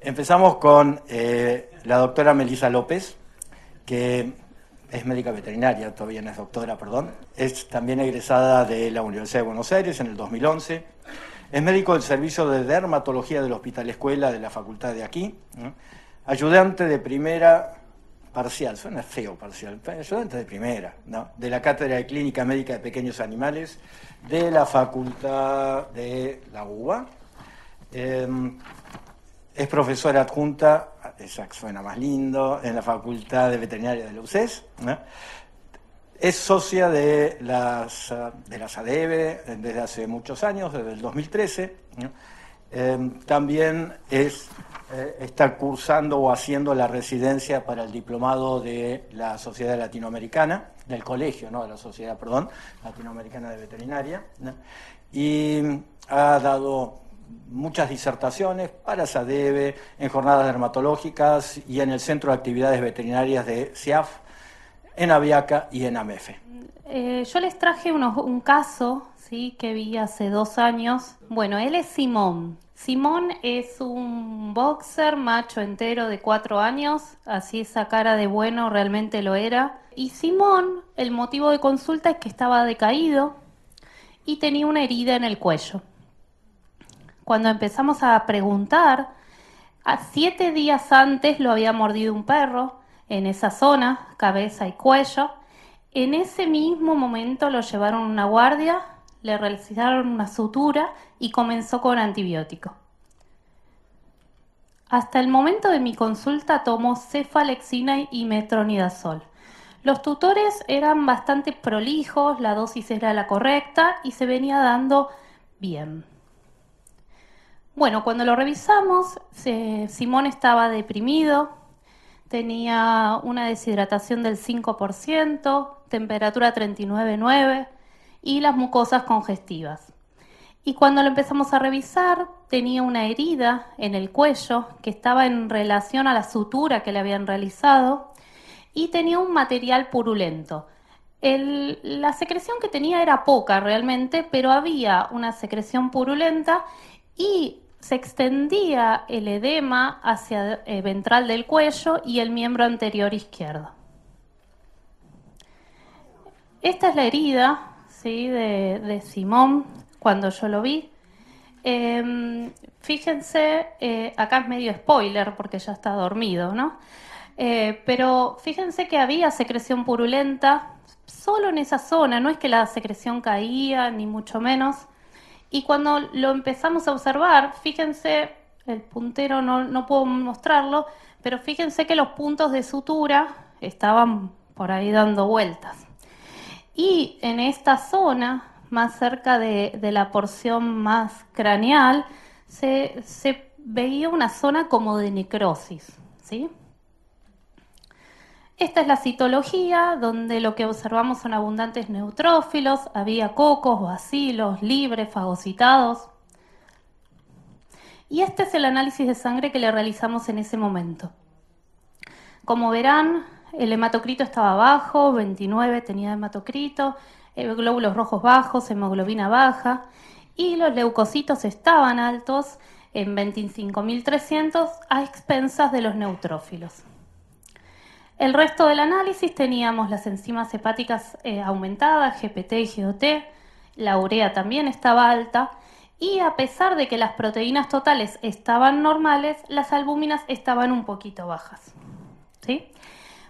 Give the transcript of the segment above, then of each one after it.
Empezamos con la doctora Melissa López, que es médica veterinaria, todavía no es doctora, perdón. Es también egresada de la Universidad de Buenos Aires en el 2011. Es médico del Servicio de Dermatología del Hospital Escuela de la Facultad de aquí, ¿no? Ayudante de primera parcial, suena feo parcial, ayudante de primera, ¿no? De la Cátedra de Clínica Médica de Pequeños Animales de la Facultad de la UBA. Es profesora adjunta, esa suena más lindo, en la Facultad de Veterinaria de la UCES, ¿no? Es socia de las ADEVE desde hace muchos años, desde el 2013, ¿no? También está cursando o haciendo la residencia para el diplomado de la Sociedad Latinoamericana, del colegio, no de la Sociedad, perdón, Latinoamericana de Veterinaria, ¿no? Y ha dado muchas disertaciones para SADEVE, en jornadas dermatológicas y en el Centro de Actividades Veterinarias de CIAF, en Aviaca y en AMEFE. Yo les traje un caso, ¿sí?, que vi hace 2 años. Bueno, él es Simón. Simón es un boxer macho entero de 4 años, así esa cara de bueno realmente lo era. Y Simón, el motivo de consulta es que estaba decaído y tenía una herida en el cuello. Cuando empezamos a preguntar, a 7 días antes lo había mordido un perro en esa zona, cabeza y cuello. En ese mismo momento lo llevaron a una guardia, le realizaron una sutura y comenzó con antibiótico. Hasta el momento de mi consulta tomó cefalexina y metronidazol. Los tutores eran bastante prolijos, la dosis era la correcta y se venía dando bien. Bueno, cuando lo revisamos, Simón estaba deprimido, tenía una deshidratación del 5%, temperatura 39,9 y las mucosas congestivas. Y cuando lo empezamos a revisar, tenía una herida en el cuello que estaba en relación a la sutura que le habían realizado y tenía un material purulento. La secreción que tenía era poca realmente, pero había una secreción purulenta y se extendía el edema hacia ventral del cuello y el miembro anterior izquierdo. Esta es la herida, ¿sí?, de Simón cuando yo lo vi. Fíjense, acá es medio spoiler porque ya está dormido, ¿no? Pero fíjense que había secreción purulenta solo en esa zona, no es que la secreción caía, ni mucho menos. Y cuando lo empezamos a observar, fíjense, el puntero no puedo mostrarlo, pero fíjense que los puntos de sutura estaban por ahí dando vueltas. Y en esta zona, más cerca de la porción más craneal, se veía una zona como de necrosis, ¿sí? Esta es la citología, donde lo que observamos son abundantes neutrófilos, había cocos, bacilos, libres, fagocitados. Y este es el análisis de sangre que le realizamos en ese momento. Como verán, el hematocrito estaba bajo, 29 tenía hematocrito, glóbulos rojos bajos, hemoglobina baja, y los leucocitos estaban altos en 25.300 a expensas de los neutrófilos. El resto del análisis teníamos las enzimas hepáticas aumentadas, GPT y GOT, la urea también estaba alta, y a pesar de que las proteínas totales estaban normales, las albúminas estaban un poquito bajas, ¿sí?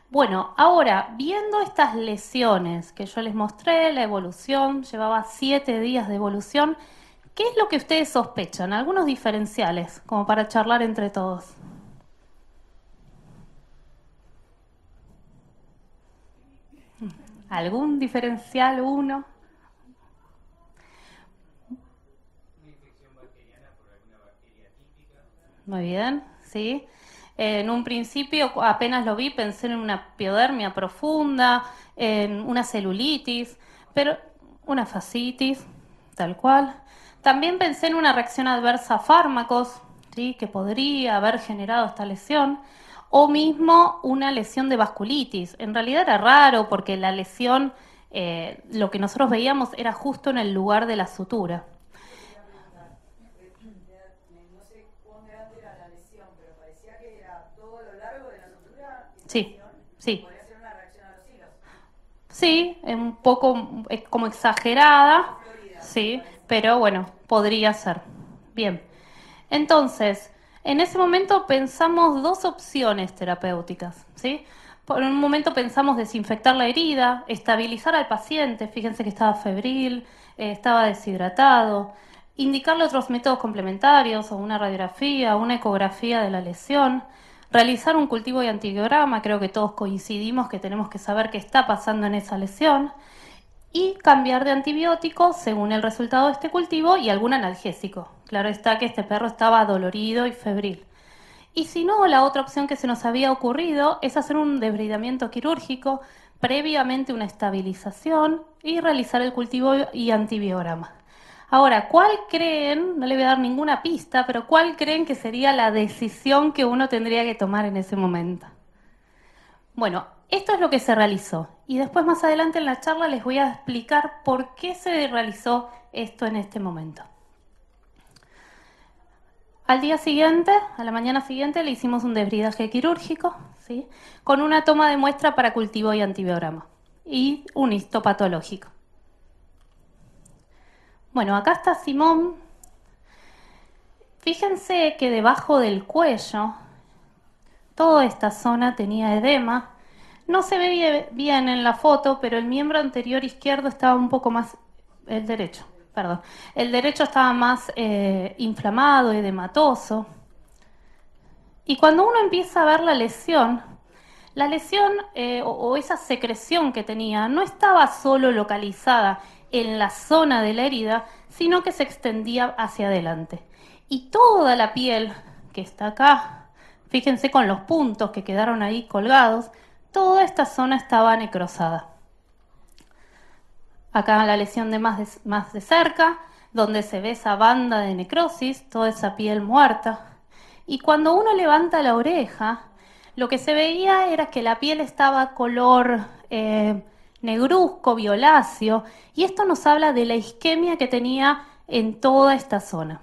Bueno, ahora, viendo estas lesiones que yo les mostré, la evolución, llevaba 7 días de evolución, ¿qué es lo que ustedes sospechan? Algunos diferenciales, como para charlar entre todos. ¿Algún diferencial, uno? Una infección bacteriana por alguna bacteria típica. Muy bien, sí. En un principio, apenas lo vi, pensé en una piodermia profunda, en una celulitis, pero una fascitis, tal cual. También pensé en una reacción adversa a fármacos, ¿sí?, que podría haber generado esta lesión, o mismo una lesión de vasculitis. En realidad era raro porque la lesión, lo que nosotros veíamos era justo en el lugar de la sutura. parecía que era todo lo largo de la sutura. Sí, sí. Podría ser una reacción a los hilos. Sí, es un poco como exagerada, Florida, sí, pero bueno, podría ser. Bien. Entonces, en ese momento pensamos dos opciones terapéuticas, ¿sí? Por un momento pensamos desinfectar la herida, estabilizar al paciente, fíjense que estaba febril, estaba deshidratado, indicarle otros métodos complementarios, o una radiografía, una ecografía de la lesión, realizar un cultivo de antibiograma, creo que todos coincidimos que tenemos que saber qué está pasando en esa lesión, y cambiar de antibiótico según el resultado de este cultivo y algún analgésico. Claro está que este perro estaba dolorido y febril. Y si no, la otra opción que se nos había ocurrido es hacer un desbridamiento quirúrgico, previamente una estabilización y realizar el cultivo y antibiograma. Ahora, ¿cuál creen, no le voy a dar ninguna pista, pero cuál creen que sería la decisión que uno tendría que tomar en ese momento? Bueno, esto es lo que se realizó y después más adelante en la charla les voy a explicar por qué se realizó esto en este momento. Al día siguiente, a la mañana siguiente, le hicimos un desbridaje quirúrgico, ¿sí? Con una toma de muestra para cultivo y antibiograma y un histopatológico. Bueno, acá está Simón. Fíjense que debajo del cuello, toda esta zona tenía edema. No se ve bien en la foto, pero el miembro anterior izquierdo estaba un poco más, el derecho estaba más inflamado, edematoso. Y cuando uno empieza a ver la lesión o esa secreción que tenía no estaba solo localizada en la zona de la herida, sino que se extendía hacia adelante. Y toda la piel que está acá, fíjense con los puntos que quedaron ahí colgados, toda esta zona estaba necrosada. Acá la lesión de más de cerca, donde se ve esa banda de necrosis, toda esa piel muerta. Y cuando uno levanta la oreja, lo que se veía era que la piel estaba color negruzco, violáceo, y esto nos habla de la isquemia que tenía en toda esta zona.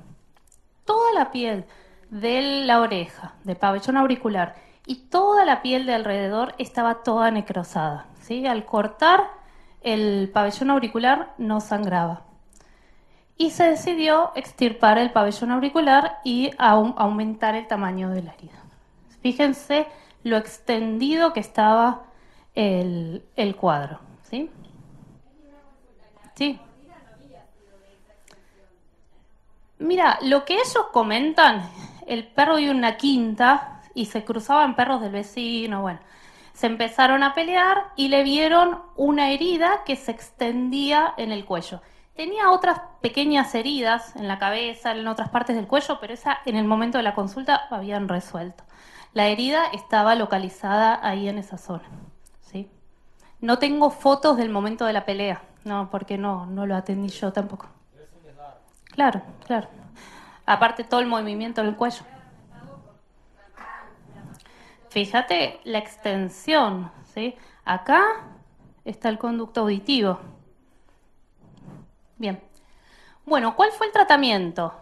Toda la piel de la oreja, del pabellón auricular, y toda la piel de alrededor estaba toda necrosada, ¿sí? Al cortar el pabellón auricular no sangraba. Y se decidió extirpar el pabellón auricular y aumentar el tamaño de la herida. Fíjense lo extendido que estaba el cuadro, ¿sí? Sí. Mira, lo que ellos comentan, el perro vive en una quinta y se cruzaban perros del vecino, bueno, se empezaron a pelear y le vieron una herida que se extendía en el cuello. Tenía otras pequeñas heridas en la cabeza, en otras partes del cuello, pero esa en el momento de la consulta habían resuelto. La herida estaba localizada ahí en esa zona, ¿sí? No tengo fotos del momento de la pelea, no, porque no lo atendí yo tampoco. Claro, claro. Aparte todo el movimiento del cuello. Fíjate la extensión, ¿sí? Acá está el conducto auditivo. Bien. Bueno, ¿cuál fue el tratamiento?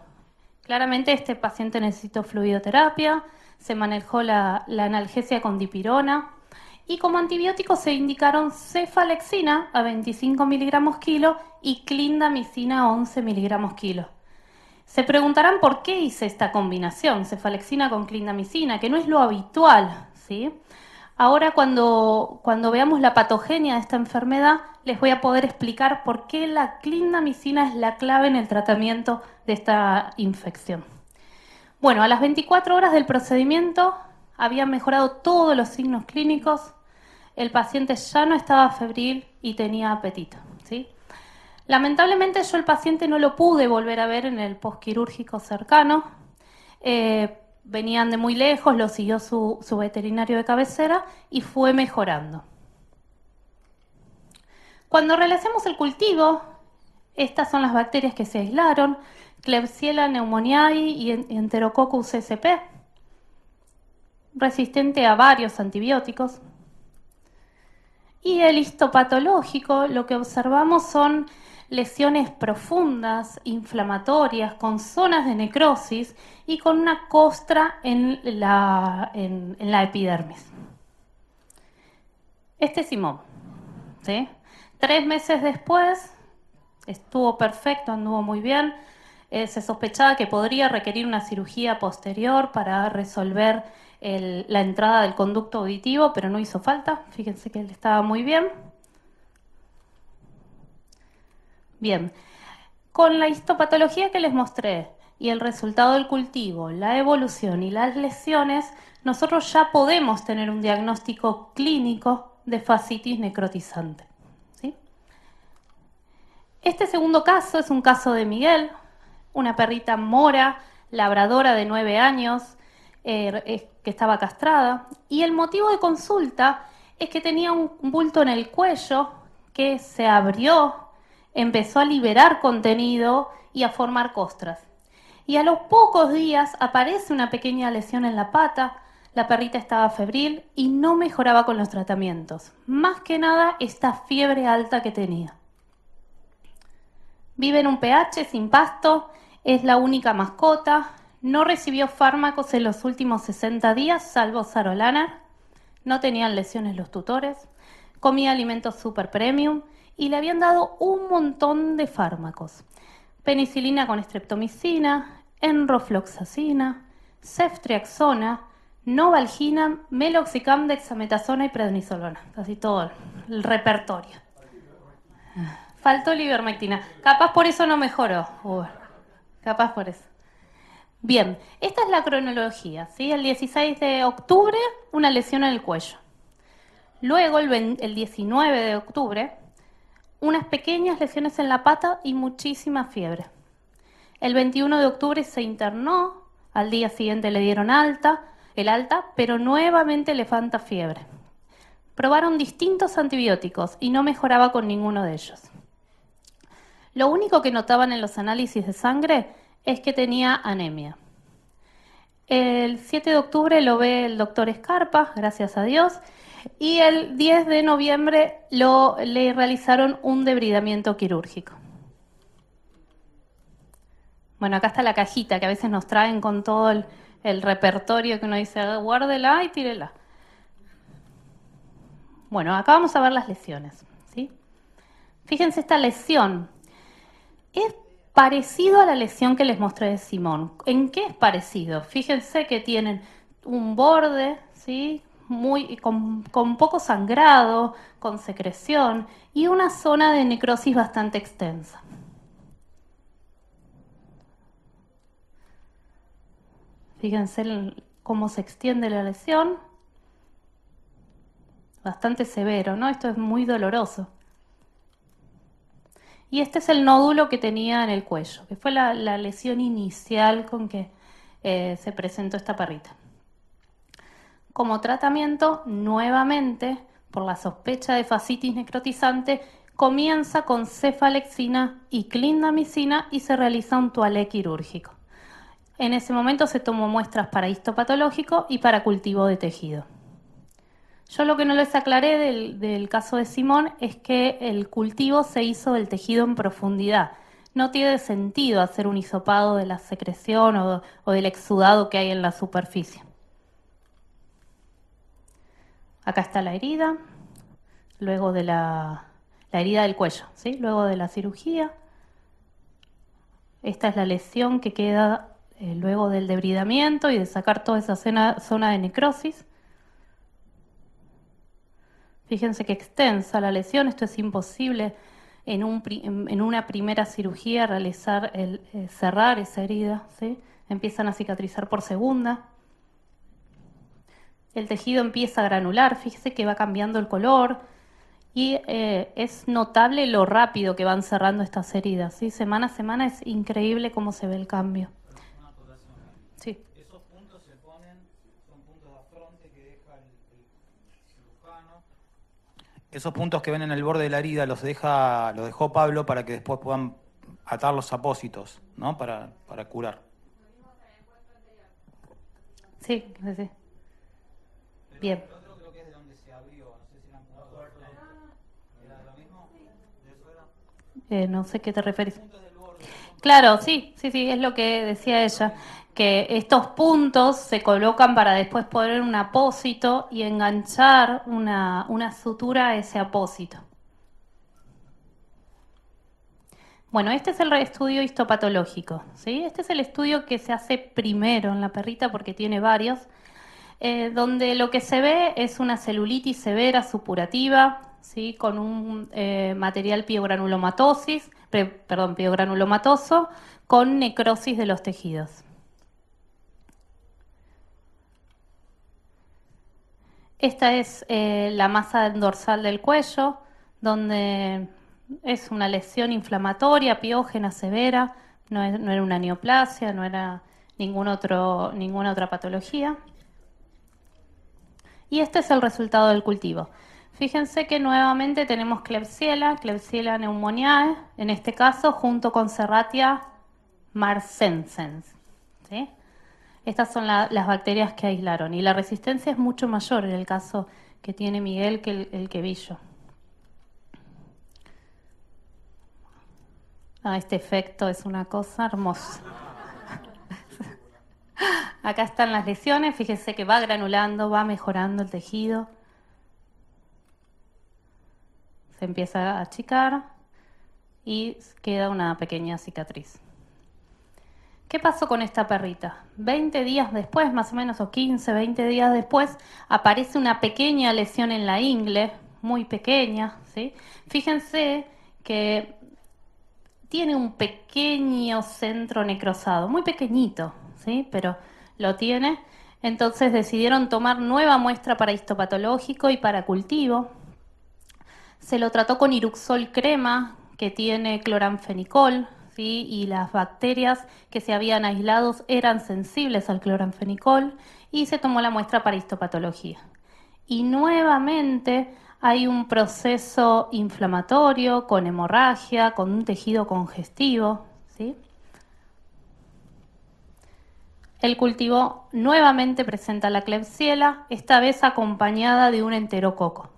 Claramente este paciente necesitó fluidoterapia, se manejó la analgesia con dipirona y como antibióticos se indicaron cefalexina a 25 miligramos kilo y clindamicina a 11 miligramos kilo. Se preguntarán por qué hice esta combinación, cefalexina con clindamicina, que no es lo habitual, ¿sí? Ahora cuando veamos la patogenia de esta enfermedad, les voy a poder explicar por qué la clindamicina es la clave en el tratamiento de esta infección. Bueno, a las 24 horas del procedimiento habían mejorado todos los signos clínicos, el paciente ya no estaba febril y tenía apetito, ¿sí? Lamentablemente yo el paciente no lo pude volver a ver en el postquirúrgico cercano. Venían de muy lejos, lo siguió su veterinario de cabecera y fue mejorando. Cuando realicemos el cultivo, estas son las bacterias que se aislaron, Klebsiella pneumoniae y Enterococcus sp, resistente a varios antibióticos. Y el histopatológico, lo que observamos son lesiones profundas, inflamatorias, con zonas de necrosis y con una costra en la epidermis. Este es Simón, ¿sí? 3 meses después, estuvo perfecto, anduvo muy bien. Se sospechaba que podría requerir una cirugía posterior para resolver la entrada del conducto auditivo, pero no hizo falta. Fíjense que él estaba muy bien. Bien, con la histopatología que les mostré y el resultado del cultivo, la evolución y las lesiones, nosotros ya podemos tener un diagnóstico clínico de fascitis necrotizante, ¿sí? Este segundo caso es un caso de Miguel, una perrita mora, labradora de 9 años, que estaba castrada, y el motivo de consulta es que tenía un bulto en el cuello que se abrió, empezó a liberar contenido y a formar costras. Y a los pocos días aparece una pequeña lesión en la pata, la perrita estaba febril y no mejoraba con los tratamientos. Más que nada esta fiebre alta que tenía. Vive en un PH sin pasto, es la única mascota, no recibió fármacos en los últimos 60 días, salvo Sarolana, no tenían lesiones los tutores, comía alimentos super premium y le habían dado un montón de fármacos. Penicilina con streptomicina, enrofloxacina, ceftriaxona, novalgina, meloxicam, dexametasona y prednisolona. Casi todo el repertorio. Faltó la ivermectina. Capaz por eso no mejoró. Capaz por eso. Bien, esta es la cronología, ¿sí? El 16 de octubre, una lesión en el cuello. Luego, el 19 de octubre, unas pequeñas lesiones en la pata y muchísima fiebre. El 21 de octubre se internó, al día siguiente le dieron el alta, pero nuevamente levanta fiebre. Probaron distintos antibióticos y no mejoraba con ninguno de ellos. Lo único que notaban en los análisis de sangre es que tenía anemia. El 7 de octubre lo ve el doctor Escarpa, gracias a Dios, y el 10 de noviembre le realizaron un debridamiento quirúrgico. Bueno, acá está la cajita que a veces nos traen con todo el repertorio que uno dice, guárdela y tírela. Bueno, acá vamos a ver las lesiones, ¿sí? Fíjense esta lesión. Es parecido a la lesión que les mostré de Simón. ¿En qué es parecido? Fíjense que tienen un borde, ¿sí? Con poco sangrado, con secreción y una zona de necrosis bastante extensa. Fíjense cómo se extiende la lesión. Bastante severo, ¿no? Esto es muy doloroso. Y este es el nódulo que tenía en el cuello, que fue la lesión inicial con que se presentó esta perrita. Como tratamiento, nuevamente, por la sospecha de fascitis necrotizante, comienza con cefalexina y clindamicina y se realiza un toalé quirúrgico. En ese momento se tomó muestras para histopatológico y para cultivo de tejido. Yo lo que no les aclaré del caso de Simón es que el cultivo se hizo del tejido en profundidad. No tiene sentido hacer un hisopado de la secreción o del exudado que hay en la superficie. Acá está la herida, luego de la herida del cuello, ¿sí? Luego de la cirugía. Esta es la lesión que queda luego del debridamiento y de sacar toda esa zona de necrosis. Fíjense qué extensa la lesión, esto es imposible en una primera cirugía realizar cerrar esa herida, ¿sí? Empiezan a cicatrizar por segunda. El tejido empieza a granular, fíjese que va cambiando el color y es notable lo rápido que van cerrando estas heridas, ¿sí? Semana a semana es increíble cómo se ve el cambio. Una acotación. Sí. Esos puntos se ponen, son puntos de afronte que deja el cirujano. Esos puntos que ven en el borde de la herida los dejó Pablo para que después puedan atar los apósitos, ¿no? Para curar. Sí, sí. Bien. El otro creo que es de donde se abrió, no sé si eran puntos de afronte. ¿Era lo mismo? ¿De eso era? No sé qué te referís. Claro, sí, es lo que decía ella, que estos puntos se colocan para después poner un apósito y enganchar una sutura a ese apósito. Bueno, este es el estudio histopatológico, ¿sí? Este es el estudio que se hace primero en la perrita porque tiene varios, donde lo que se ve es una celulitis severa supurativa, ¿sí? Con un material piogranulomatoso con necrosis de los tejidos. Esta es la masa dorsal del cuello, donde es una lesión inflamatoria, piógena severa, no era una neoplasia, no era ninguna otra patología. Y este es el resultado del cultivo. Fíjense que nuevamente tenemos Klebsiella pneumoniae, en este caso junto con Serratia marcescens, ¿sí? Estas son las bacterias que aislaron y la resistencia es mucho mayor en el caso que tiene Miguel que el que vi yo. Este efecto es una cosa hermosa. Acá están las lesiones, fíjense que va granulando, va mejorando el tejido. Se empieza a achicar y queda una pequeña cicatriz. ¿Qué pasó con esta perrita? 20 días después, más o menos, o 15, 20 días después, aparece una pequeña lesión en la ingle, muy pequeña, ¿sí? Fíjense que tiene un pequeño centro necrosado, muy pequeñito, ¿sí? Pero lo tiene. Entonces decidieron tomar nueva muestra para histopatológico y para cultivo. Se lo trató con Iruxol crema, que tiene cloranfenicol, ¿sí? Y las bacterias que se habían aislado eran sensibles al cloranfenicol y se tomó la muestra para histopatología. Y nuevamente hay un proceso inflamatorio con hemorragia, con un tejido congestivo, ¿sí? El cultivo nuevamente presenta la Klebsiella, esta vez acompañada de un enterococo.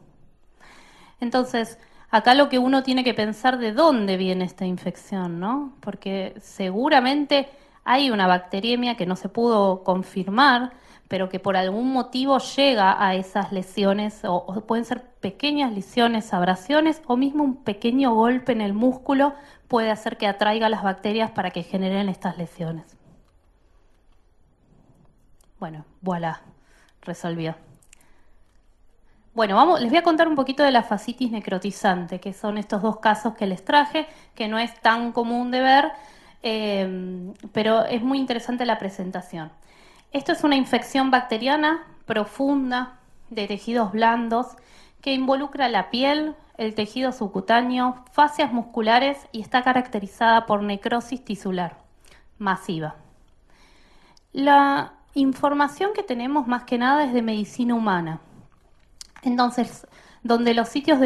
Entonces, acá lo que uno tiene que pensar de dónde viene esta infección, ¿no? Porque seguramente hay una bacteriemia que no se pudo confirmar, pero que por algún motivo llega a esas lesiones, o pueden ser pequeñas lesiones, abrasiones, o mismo un pequeño golpe en el músculo puede hacer que atraiga las bacterias para que generen estas lesiones. Bueno, voilà, resolvió. Bueno, les voy a contar un poquito de la fascitis necrotizante, que son estos dos casos que les traje, que no es tan común de ver, pero es muy interesante la presentación. Esto es una infección bacteriana profunda de tejidos blandos que involucra la piel, el tejido subcutáneo, fascias musculares y está caracterizada por necrosis tisular masiva. La información que tenemos más que nada es de medicina humana. Entonces, donde los sitios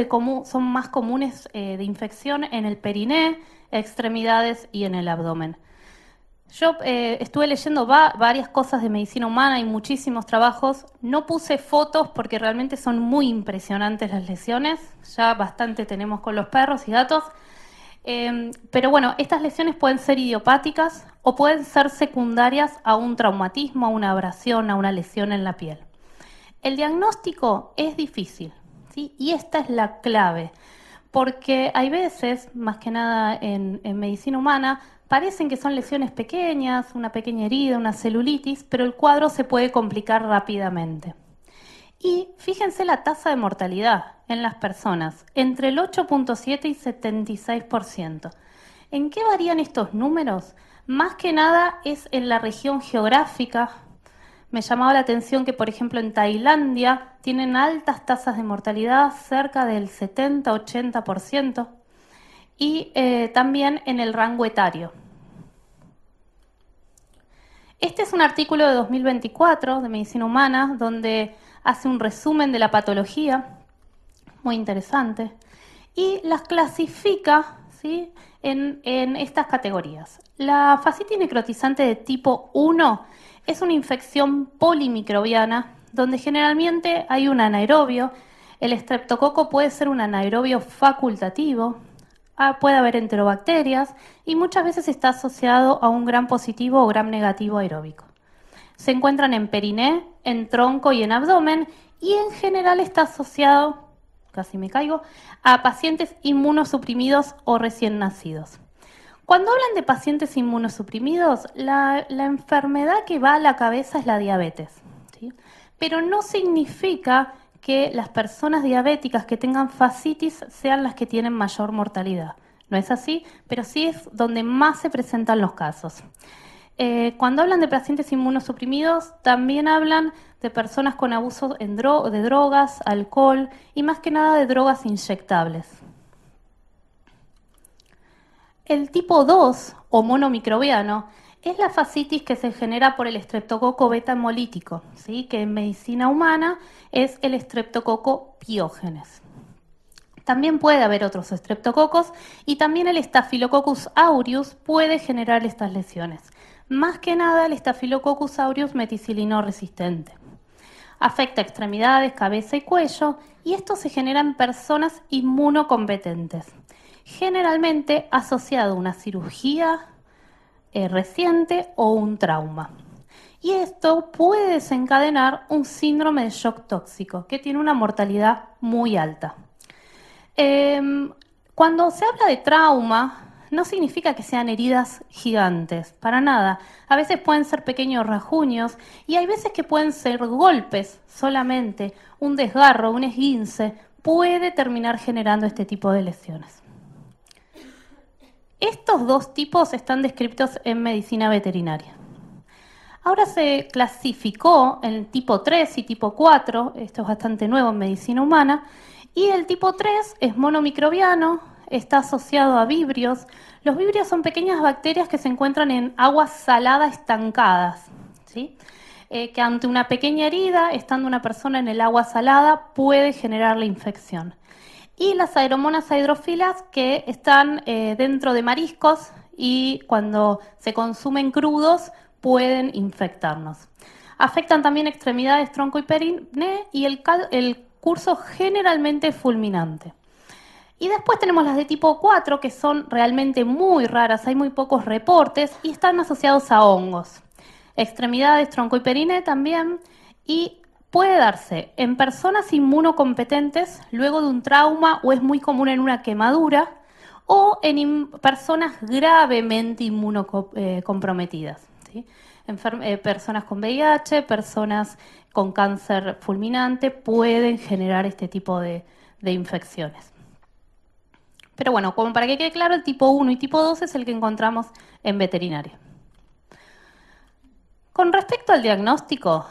son más comunes de infección en el periné, extremidades y en el abdomen. Yo estuve leyendo varias cosas de medicina humana y muchísimos trabajos. No puse fotos porque realmente son muy impresionantes las lesiones. Ya bastante tenemos con los perros y gatos. Pero bueno, estas lesiones pueden ser idiopáticas o pueden ser secundarias a un traumatismo, a una abrasión, a una lesión en la piel. El diagnóstico es difícil, ¿sí? Y esta es la clave, porque hay veces, más que nada en medicina humana, parecen que son lesiones pequeñas, una pequeña herida, una celulitis, pero el cuadro se puede complicar rápidamente. Y fíjense la tasa de mortalidad en las personas, entre el 8.7 y 76%. ¿En qué varían estos números? Más que nada es en la región geográfica. Me llamaba la atención que, por ejemplo, en Tailandia tienen altas tasas de mortalidad, cerca del 70-80%, y también en el rango etario. Este es un artículo de 2024 de Medicina Humana, donde hace un resumen de la patología, muy interesante, y las clasifica, ¿sí?, en estas categorías. La fascitis necrotizante de tipo 1 es una infección polimicrobiana donde generalmente hay un anaerobio. El estreptococo puede ser un anaerobio facultativo. puede haber enterobacterias y muchas veces está asociado a un gram positivo o gram negativo aeróbico. Se encuentran en periné, en tronco y en abdomen y en general está asociado, casi me caigo, a pacientes inmunosuprimidos o recién nacidos. Cuando hablan de pacientes inmunosuprimidos, la enfermedad que va a la cabeza es la diabetes, ¿sí? Pero no significa que las personas diabéticas que tengan fascitis sean las que tienen mayor mortalidad. No es así, pero sí es donde más se presentan los casos. Cuando hablan de pacientes inmunosuprimidos, también hablan de personas con abuso de drogas, alcohol y más que nada de drogas inyectables. El tipo 2 o monomicrobiano es la fascitis que se genera por el estreptococo beta hemolítico, ¿sí? Que en medicina humana es el estreptococo piógenes. También puede haber otros estreptococos y también el Staphylococcus aureus puede generar estas lesiones. Más que nada el Staphylococcus aureus meticilino resistente. Afecta extremidades, cabeza y cuello y esto se genera en personas inmunocompetentes. Generalmente asociado a una cirugía reciente o un trauma. Y esto puede desencadenar un síndrome de shock tóxico que tiene una mortalidad muy alta. Cuando se habla de trauma, no significa que sean heridas gigantes, para nada. A veces pueden ser pequeños rasguños y hay veces que pueden ser golpes solamente. Un desgarro, un esguince puede terminar generando este tipo de lesiones. Estos dos tipos están descritos en medicina veterinaria. Ahora se clasificó en tipo 3 y tipo 4, esto es bastante nuevo en medicina humana, y el tipo 3 es monomicrobiano, está asociado a vibrios. Los vibrios son pequeñas bacterias que se encuentran en aguas saladas estancadas, ¿sí? Que ante una pequeña herida, estando una persona en el agua salada, puede generar la infección. Y las aeromonas hidrófilas que están dentro de mariscos y cuando se consumen crudos pueden infectarnos. Afectan también extremidades, tronco y periné y el curso generalmente es fulminante. Y después tenemos las de tipo 4 que son realmente muy raras, hay muy pocos reportes y están asociados a hongos. Extremidades, tronco y periné también y puede darse en personas inmunocompetentes luego de un trauma o es muy común en una quemadura o en personas gravemente inmunocomprometidas, ¿sí? Personas con VIH, personas con cáncer fulminante pueden generar este tipo de infecciones. Pero bueno, como para que quede claro, el tipo 1 y tipo 2 es el que encontramos en veterinaria. Con respecto al diagnóstico,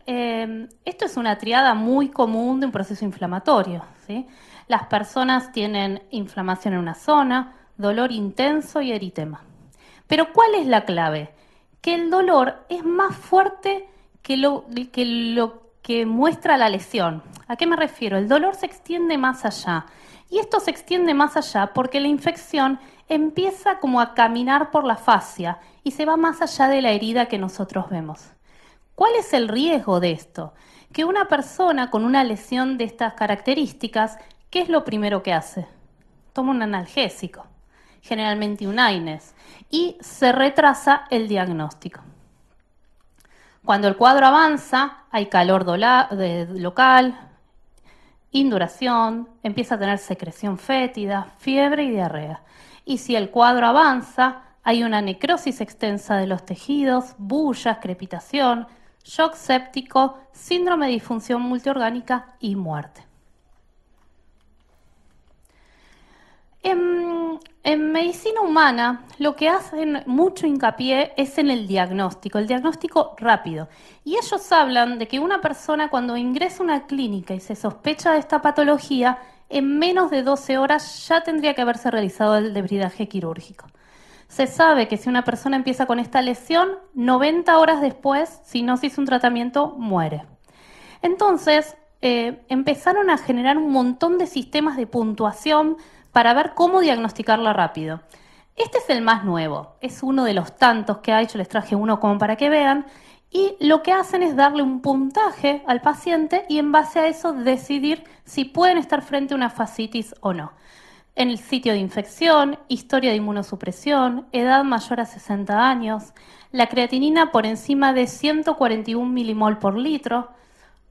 esto es una triada muy común de un proceso inflamatorio, ¿sí? Las personas tienen inflamación en una zona, dolor intenso y eritema. Pero ¿cuál es la clave? Que el dolor es más fuerte que lo que muestra la lesión. ¿A qué me refiero? El dolor se extiende más allá. Y esto se extiende más allá porque la infección empieza como a caminar por la fascia y se va más allá de la herida que nosotros vemos. ¿Cuál es el riesgo de esto? Que una persona con una lesión de estas características, ¿qué es lo primero que hace? Toma un analgésico, generalmente un AINES, y se retrasa el diagnóstico. Cuando el cuadro avanza, hay calor local, induración, empieza a tener secreción fétida, fiebre y diarrea. Y si el cuadro avanza, hay una necrosis extensa de los tejidos, bullas, crepitación, shock séptico, síndrome de disfunción multiorgánica y muerte. En medicina humana lo que hacen mucho hincapié es en el diagnóstico rápido. Y ellos hablan de que una persona cuando ingresa a una clínica y se sospecha de esta patología, en menos de 12 horas ya tendría que haberse realizado el debridaje quirúrgico. Se sabe que si una persona empieza con esta lesión, 90 horas después, si no se hizo un tratamiento, muere. Entonces, empezaron a generar un montón de sistemas de puntuación para ver cómo diagnosticarla rápido. Este es el más nuevo, es uno de los tantos que hay, yo les traje uno como para que vean, y lo que hacen es darle un puntaje al paciente y en base a eso decidir si pueden estar frente a una fascitis o no. en el sitio de infección, historia de inmunosupresión, edad mayor a 60 años, la creatinina por encima de 141 milimol por litro,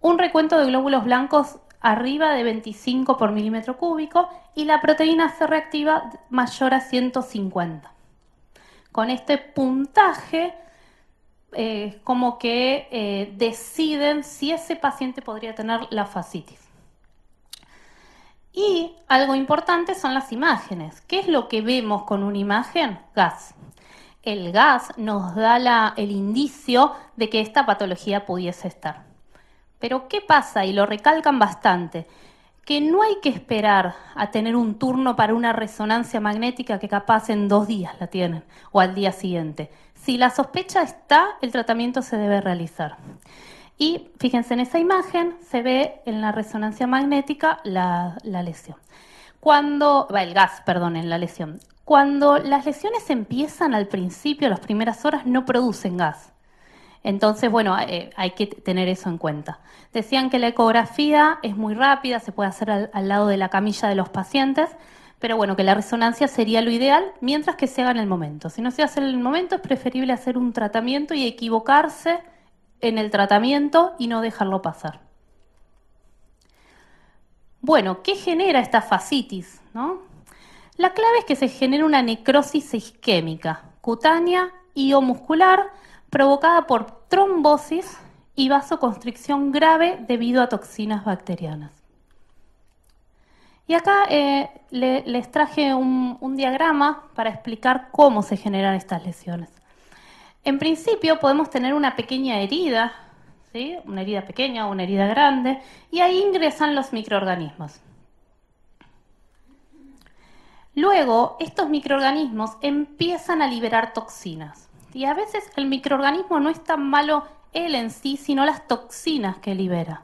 un recuento de glóbulos blancos arriba de 25 por milímetro cúbico y la proteína C reactiva mayor a 150. Con este puntaje, como que deciden si ese paciente podría tener la fascitis. Y algo importante son las imágenes. ¿Qué es lo que vemos con una imagen? Gas. El gas nos da el indicio de que esta patología pudiese estar. Pero ¿qué pasa? Y lo recalcan bastante, que no hay que esperar a tener un turno para una resonancia magnética que capaz en 2 días la tienen o al día siguiente. Si la sospecha está, el tratamiento se debe realizar. Y fíjense, en esa imagen se ve en la resonancia magnética la lesión. El gas, perdón, en la lesión. Cuando las lesiones empiezan al principio, las primeras horas, no producen gas. Entonces, bueno, hay que tener eso en cuenta. Decían que la ecografía es muy rápida, se puede hacer al lado de la camilla de los pacientes, pero bueno, que la resonancia sería lo ideal, mientras que se haga en el momento. Si no se hace en el momento, es preferible hacer un tratamiento y equivocarse en el tratamiento y no dejarlo pasar. Bueno, ¿qué genera esta fascitis, no? La clave es que se genera una necrosis isquémica, cutánea y o muscular, provocada por trombosis y vasoconstricción grave debido a toxinas bacterianas. Y acá les traje un diagrama para explicar cómo se generan estas lesiones. En principio podemos tener una pequeña herida, ¿sí? Una herida pequeña o una herida grande, y ahí ingresan los microorganismos. Luego, estos microorganismos empiezan a liberar toxinas. Y a veces el microorganismo no es tan malo él en sí, sino las toxinas que libera.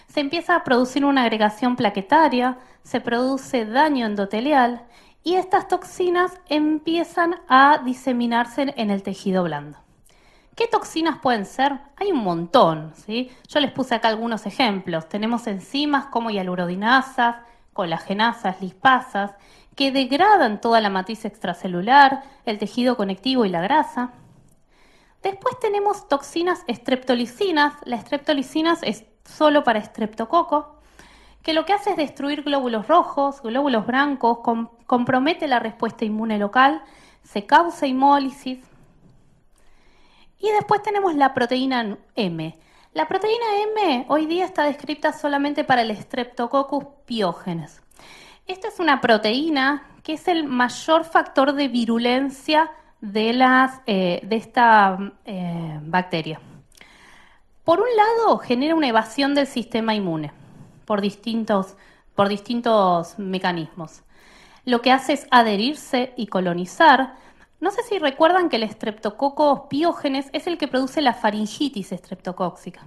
Se empieza a producir una agregación plaquetaria, se produce daño endotelial y estas toxinas empiezan a diseminarse en el tejido blando. ¿Qué toxinas pueden ser? Hay un montón, ¿sí? Yo les puse acá algunos ejemplos. Tenemos enzimas como hialuronidasas, colagenasas, lispasas, que degradan toda la matriz extracelular, el tejido conectivo y la grasa. Después tenemos toxinas streptolicinas. La streptolicinas es solo para estreptococo, que lo que hace es destruir glóbulos rojos, glóbulos blancos, compromete la respuesta inmune local, se causa hemólisis. Y después tenemos la proteína M. La proteína M hoy día está descrita solamente para el Streptococcus pyogenes. Esta es una proteína que es el mayor factor de virulencia de esta bacteria. Por un lado, genera una evasión del sistema inmune por distintos mecanismos. Lo que hace es adherirse y colonizar. No sé si recuerdan que el Streptococcus pyogenes es el que produce la faringitis estreptocóxica.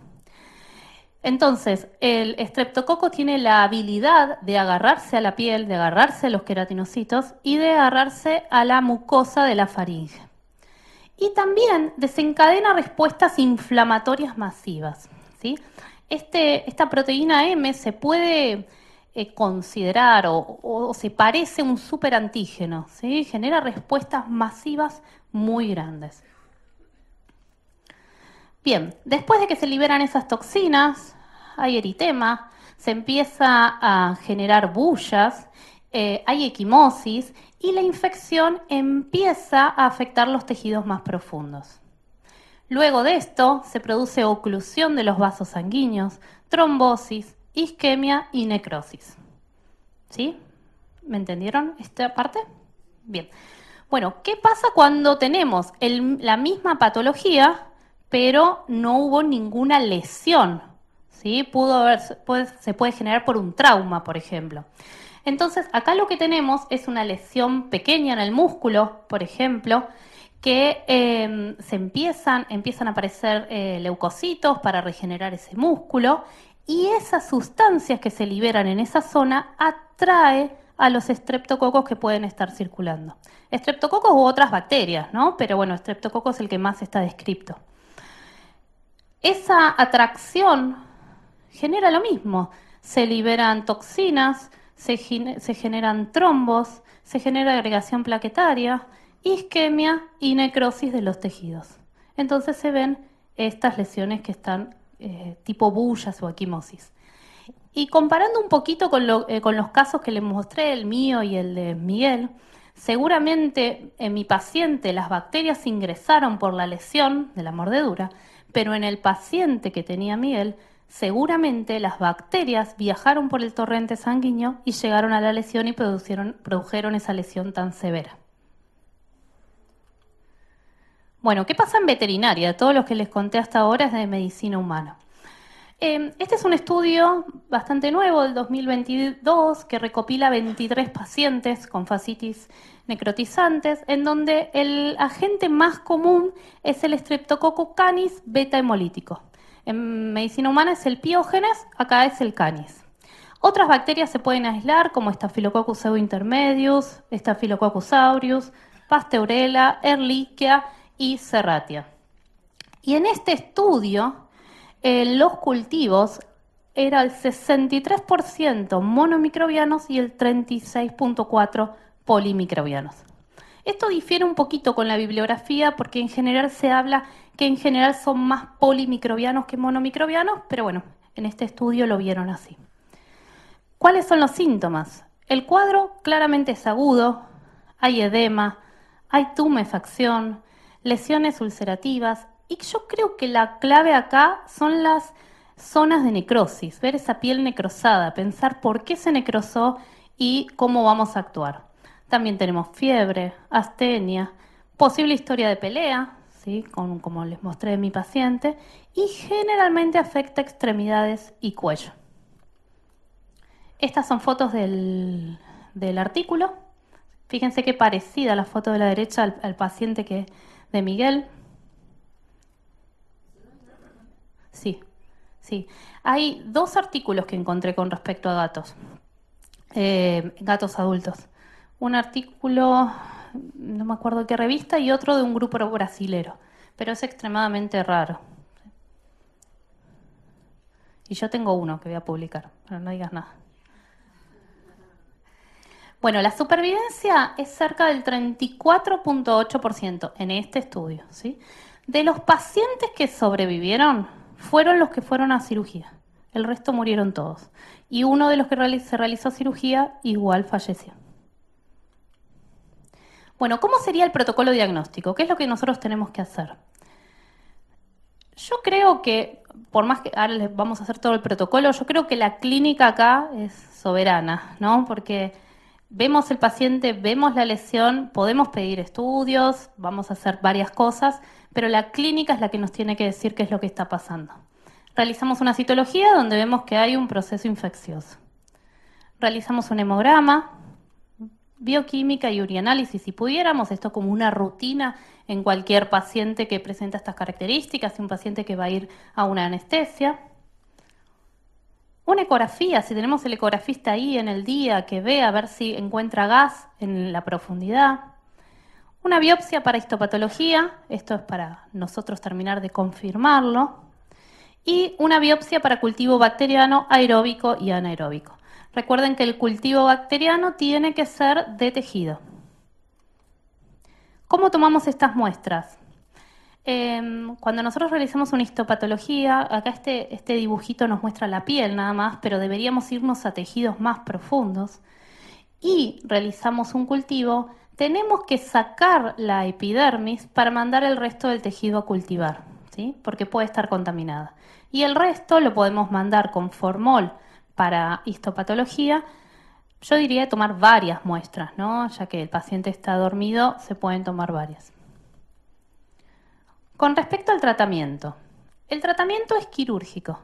Entonces, el estreptococo tiene la habilidad de agarrarse a la piel, de agarrarse a los queratinocitos y de agarrarse a la mucosa de la faringe. Y también desencadena respuestas inflamatorias masivas, ¿sí? Esta proteína M se puede considerar o se parece a un superantígeno, ¿sí? Genera respuestas masivas muy grandes. Bien, después de que se liberan esas toxinas, hay eritema, se empieza a generar bullas, hay equimosis y la infección empieza a afectar los tejidos más profundos. Luego de esto se produce oclusión de los vasos sanguíneos, trombosis, isquemia y necrosis. ¿Sí? ¿Me entendieron esta parte? Bien. Bueno, ¿qué pasa cuando tenemos la misma patología, pero no hubo ninguna lesión? ¿Sí? Se puede generar por un trauma, por ejemplo. Entonces, acá lo que tenemos es una lesión pequeña en el músculo, por ejemplo, que empiezan a aparecer leucocitos para regenerar ese músculo, y esas sustancias que se liberan en esa zona atrae a los estreptococos que pueden estar circulando. Estreptococos u otras bacterias, ¿no? Pero bueno, estreptococo es el que más está descrito. Esa atracción genera lo mismo. Se liberan toxinas, se generan trombos, se genera agregación plaquetaria, isquemia y necrosis de los tejidos. Entonces se ven estas lesiones que están tipo bullas o equimosis. Y comparando un poquito con los casos que les mostré, el mío y el de Miguel, seguramente en mi paciente las bacterias ingresaron por la lesión de la mordedura, pero en el paciente que tenía Miguel, seguramente las bacterias viajaron por el torrente sanguíneo y llegaron a la lesión y produjeron esa lesión tan severa. Bueno, ¿qué pasa en veterinaria? Todo lo que les conté hasta ahora es de medicina humana. Este es un estudio bastante nuevo del 2022 que recopila 23 pacientes con fascitis necrotizantes, en donde el agente más común es el Streptococcus canis beta hemolítico. En medicina humana es el Piógenes, acá es el canis. Otras bacterias se pueden aislar como Staphylococcus pseudointermedius, Staphylococcus aureus, Pasteurella, Ehrlichia y Serratia. Y en este estudio, los cultivos era el 63% monomicrobianos y el 36.4% polimicrobianos. Esto difiere un poquito con la bibliografía porque en general se habla que en general son más polimicrobianos que monomicrobianos, pero bueno, en este estudio lo vieron así. ¿Cuáles son los síntomas? El cuadro claramente es agudo, hay edema, hay tumefacción, lesiones ulcerativas, y yo creo que la clave acá son las zonas de necrosis, ver esa piel necrosada, pensar por qué se necrosó y cómo vamos a actuar. También tenemos fiebre, astenia, posible historia de pelea, ¿sí? Como les mostré en mi paciente, y generalmente afecta extremidades y cuello. Estas son fotos del artículo. Fíjense qué parecida la foto de la derecha al paciente de Miguel. Sí. Hay 2 artículos que encontré con respecto a gatos, gatos adultos. Un artículo, no me acuerdo de qué revista, y otro de un grupo brasilero, pero es extremadamente raro. Y yo tengo uno que voy a publicar, pero no digas nada. Bueno, la supervivencia es cerca del 34.8% en este estudio, ¿sí? De los pacientes que sobrevivieron, fueron los que fueron a cirugía. El resto murieron todos. Y uno de los que se realizó cirugía igual falleció. Bueno, ¿cómo sería el protocolo diagnóstico? ¿Qué es lo que nosotros tenemos que hacer? Yo creo que, por más que ahora les vamos a hacer todo el protocolo, yo creo que la clínica acá es soberana, ¿no? Porque vemos el paciente, vemos la lesión, podemos pedir estudios, vamos a hacer varias cosas, pero la clínica es la que nos tiene que decir qué es lo que está pasando. Realizamos una citología donde vemos que hay un proceso infeccioso. Realizamos un hemograma, bioquímica y urianálisis, si pudiéramos, esto como una rutina en cualquier paciente que presenta estas características y un paciente que va a ir a una anestesia. Una ecografía, si tenemos el ecografista ahí en el día que ve a ver si encuentra gas en la profundidad. Una biopsia para histopatología, esto es para nosotros terminar de confirmarlo. Y una biopsia para cultivo bacteriano aeróbico y anaeróbico. Recuerden que el cultivo bacteriano tiene que ser de tejido. ¿Cómo tomamos estas muestras? Cuando nosotros realizamos una histopatología, acá este dibujito nos muestra la piel nada más, pero deberíamos irnos a tejidos más profundos. Y realizamos un cultivo, tenemos que sacar la epidermis para mandar el resto del tejido a cultivar, ¿sí? Porque puede estar contaminada. Y el resto lo podemos mandar con formol para histopatología. Yo diría tomar varias muestras, ¿no? Ya que el paciente está dormido, se pueden tomar varias. Con respecto al tratamiento, el tratamiento es quirúrgico,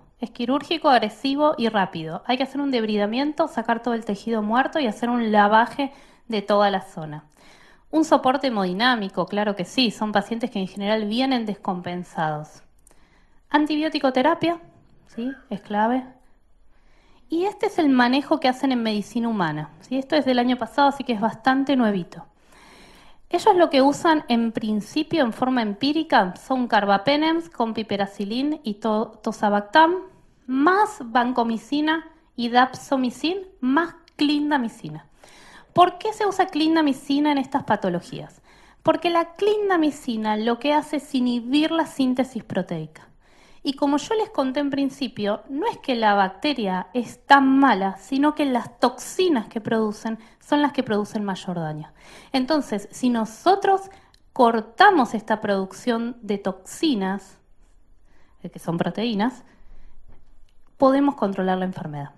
agresivo y rápido. Hay que hacer un debridamiento, sacar todo el tejido muerto y hacer un lavaje de toda la zona. Un soporte hemodinámico, claro que sí, son pacientes que en general vienen descompensados. Antibiótico-terapia, ¿sí? Es clave. Y este es el manejo que hacen en medicina humana, ¿sí? Esto es del año pasado, así que es bastante nuevito. Ellos lo que usan en principio en forma empírica son carbapenems con piperacilin y tozobactam, más vancomicina y dapsomicin, más clindamicina. ¿Por qué se usa clindamicina en estas patologías? Porque la clindamicina lo que hace es inhibir la síntesis proteica. Y como yo les conté en principio, no es que la bacteria es tan mala, sino que las toxinas que producen son las que producen mayor daño. Entonces, si nosotros cortamos esta producción de toxinas, que son proteínas, podemos controlar la enfermedad.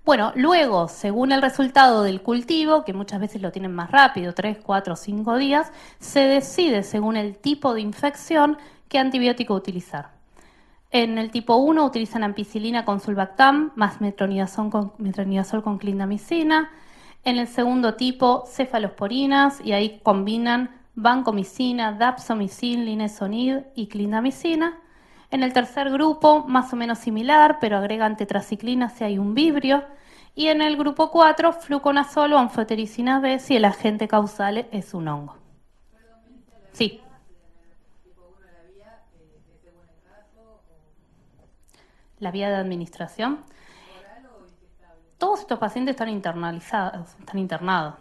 Bueno, luego, según el resultado del cultivo, que muchas veces lo tienen más rápido, 3, 4, 5 días, se decide, según el tipo de infección, qué antibiótico utilizar. En el tipo 1 utilizan ampicilina con sulbactam más metronidazol con clindamicina. En el segundo tipo, cefalosporinas, y ahí combinan vancomicina, dapsomicin, linezolid y clindamicina. En el tercer grupo, más o menos similar, pero agregan tetraciclina si hay un vibrio. Y en el grupo 4, fluconazol o anfotericina B si el agente causal es un hongo. Sí. La vía de administración. Todos estos pacientes están internados.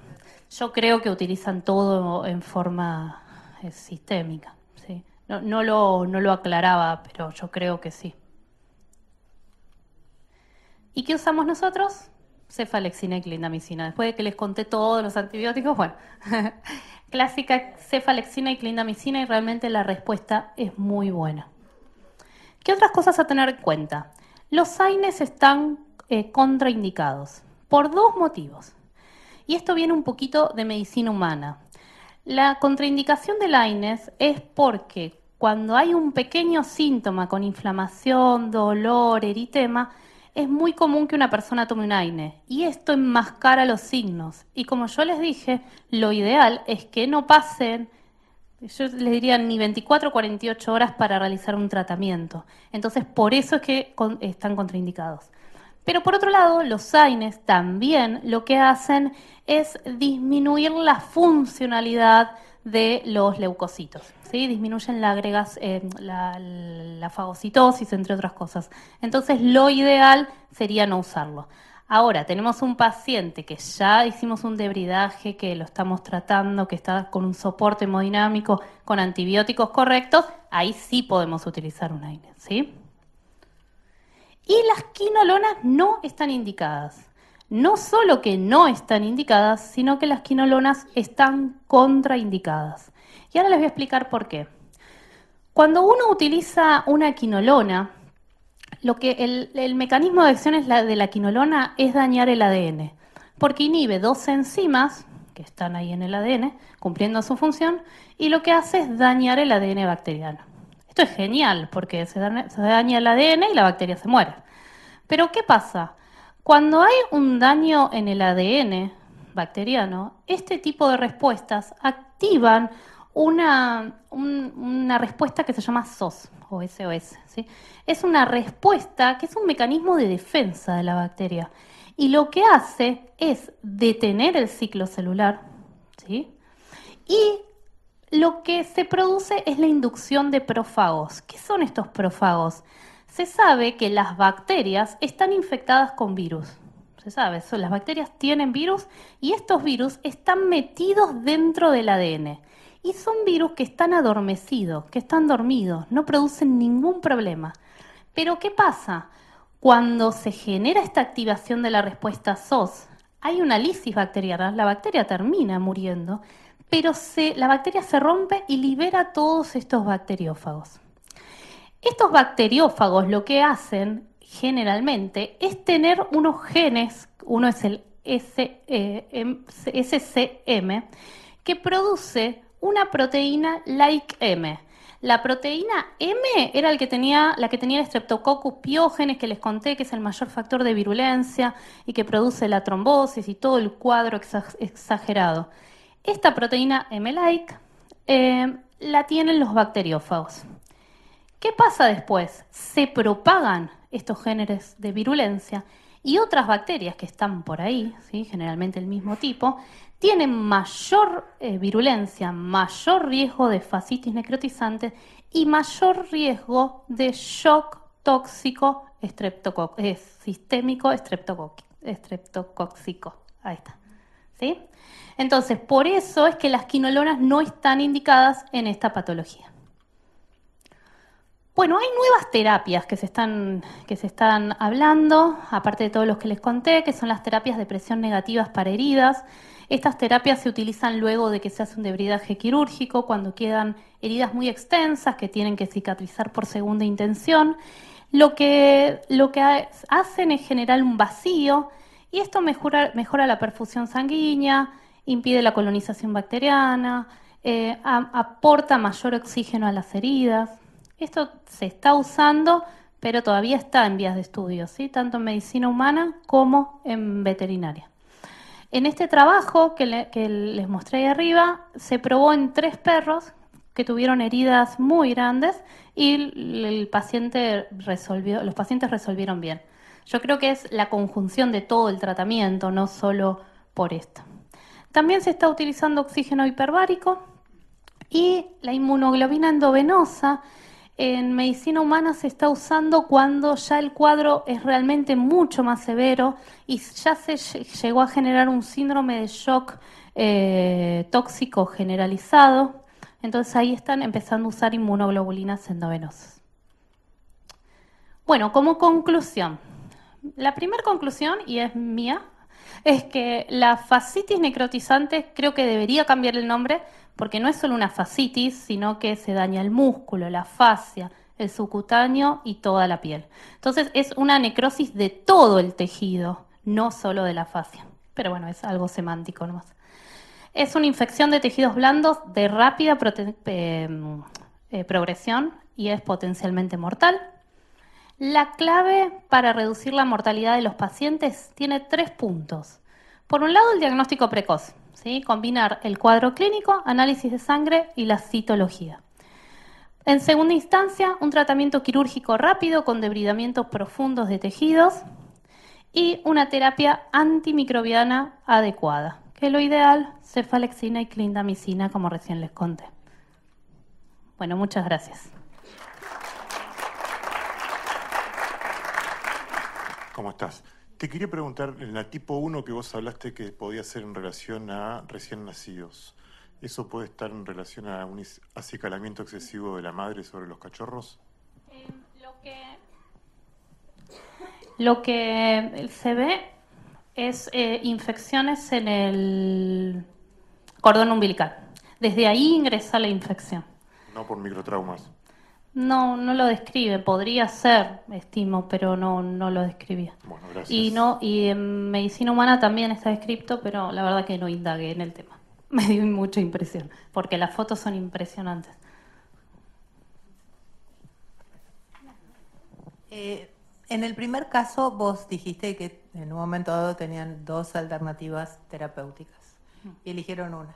Yo creo que utilizan todo en forma sistémica. ¿Sí? No lo aclaraba, pero yo creo que sí. ¿Y qué usamos nosotros? Cefalexina y clindamicina. Después de que les conté todos los antibióticos, bueno, clásica cefalexina y clindamicina, y realmente la respuesta es muy buena. ¿Qué otras cosas a tener en cuenta? Los AINES están contraindicados por dos motivos. Y esto viene un poquito de medicina humana. La contraindicación del AINES es porque cuando hay un pequeño síntoma con inflamación, dolor, eritema, es muy común que una persona tome un AINE. Y esto enmascara los signos. Y como yo les dije, lo ideal es que no pasen, yo les diría, ni 24 o 48 horas para realizar un tratamiento. Entonces, por eso es que están contraindicados. Pero por otro lado, los AINES también lo que hacen es disminuir la funcionalidad de los leucocitos, ¿sí? Disminuyen la fagocitosis, entre otras cosas. Entonces, lo ideal sería no usarlo. Ahora, tenemos un paciente que ya hicimos un debridaje, que lo estamos tratando, que está con un soporte hemodinámico, con antibióticos correctos, ahí sí podemos utilizar un AINES, ¿sí? Y las quinolonas no están indicadas. No solo que no están indicadas, sino que las quinolonas están contraindicadas. Y ahora les voy a explicar por qué. Cuando uno utiliza una quinolona, el mecanismo de acción de la quinolona es dañar el ADN, porque inhibe dos enzimas que están ahí en el ADN, cumpliendo su función, y lo que hace es dañar el ADN bacteriano. Esto es genial, porque se daña el ADN y la bacteria se muere. Pero ¿qué pasa? Cuando hay un daño en el ADN bacteriano, este tipo de respuestas activan una respuesta que se llama SOS o SOS, ¿sí? Es una respuesta que es un mecanismo de defensa de la bacteria. Y lo que hace es detener el ciclo celular, ¿sí? Y lo que se produce es la inducción de profagos. ¿Qué son estos profagos? Se sabe que las bacterias están infectadas con virus. Se sabe, las bacterias tienen virus y estos virus están metidos dentro del ADN. Y son virus que están adormecidos, que están dormidos, no producen ningún problema. Pero ¿qué pasa? Cuando se genera esta activación de la respuesta SOS, hay una lisis bacteriana, la bacteria termina muriendo, pero la bacteria se rompe y libera todos estos bacteriófagos. Estos bacteriófagos lo que hacen generalmente es tener unos genes, uno es el SCM, que produce una proteína like M. La proteína M era la que tenía el Streptococcus pyogenes, que les conté que es el mayor factor de virulencia y que produce la trombosis y todo el cuadro exagerado. Esta proteína M-like la tienen los bacteriófagos. ¿Qué pasa después? Se propagan estos genes de virulencia y otras bacterias que están por ahí, ¿sí? Generalmente el mismo tipo, tienen mayor virulencia, mayor riesgo de fascitis necrotizante y mayor riesgo de shock tóxico sistémico estreptocóxico. Ahí está. ¿Sí? Entonces, por eso es que las quinolonas no están indicadas en esta patología. Bueno, hay nuevas terapias que se están hablando, aparte de todos los que les conté, que son las terapias de presión negativas para heridas. Estas terapias se utilizan luego de que se hace un debridaje quirúrgico, cuando quedan heridas muy extensas que tienen que cicatrizar por segunda intención. Lo que hacen es generar un vacío y esto mejora la perfusión sanguínea, impide la colonización bacteriana, aporta mayor oxígeno a las heridas. Esto se está usando, pero todavía está en vías de estudio, ¿sí? Tanto en medicina humana como en veterinaria. En este trabajo que les mostré ahí arriba, se probó en 3 perros que tuvieron heridas muy grandes y los pacientes resolvieron bien. Yo creo que es la conjunción de todo el tratamiento, no solo por esto. También se está utilizando oxígeno hiperbárico y la inmunoglobina endovenosa. En medicina humana se está usando cuando ya el cuadro es realmente mucho más severo y ya se llegó a generar un síndrome de shock tóxico generalizado. Entonces ahí están empezando a usar inmunoglobulinas endovenosas. Bueno, como conclusión, la primera conclusión, y es mía, es que la fascitis necrotizante creo que debería cambiar el nombre porque no es solo una fascitis, sino que se daña el músculo, la fascia, el subcutáneo y toda la piel. Entonces es una necrosis de todo el tejido, no solo de la fascia. Pero bueno, es algo semántico nomás. Es una infección de tejidos blandos de rápida progresión y es potencialmente mortal. La clave para reducir la mortalidad de los pacientes tiene 3 puntos. Por un lado, el diagnóstico precoz, ¿sí? Combinar el cuadro clínico, análisis de sangre y la citología. En segunda instancia, un tratamiento quirúrgico rápido con debridamientos profundos de tejidos y una terapia antimicrobiana adecuada, que es lo ideal, cefalexina y clindamicina, como recién les conté. Bueno, muchas gracias. ¿Cómo estás? Te quería preguntar, en la tipo 1 que vos hablaste que podía ser en relación a recién nacidos, ¿eso puede estar en relación a un acicalamiento excesivo de la madre sobre los cachorros? Lo que se ve es infecciones en el cordón umbilical. Desde ahí ingresa la infección. No por microtraumas. No lo describe, podría ser, estimo, pero no lo describía. Bueno, gracias. Y en medicina humana también está descrito, pero la verdad que no indagué en el tema. Me dio mucha impresión, porque las fotos son impresionantes. En el primer caso vos dijiste que en un momento dado tenían 2 alternativas terapéuticas y eligieron una.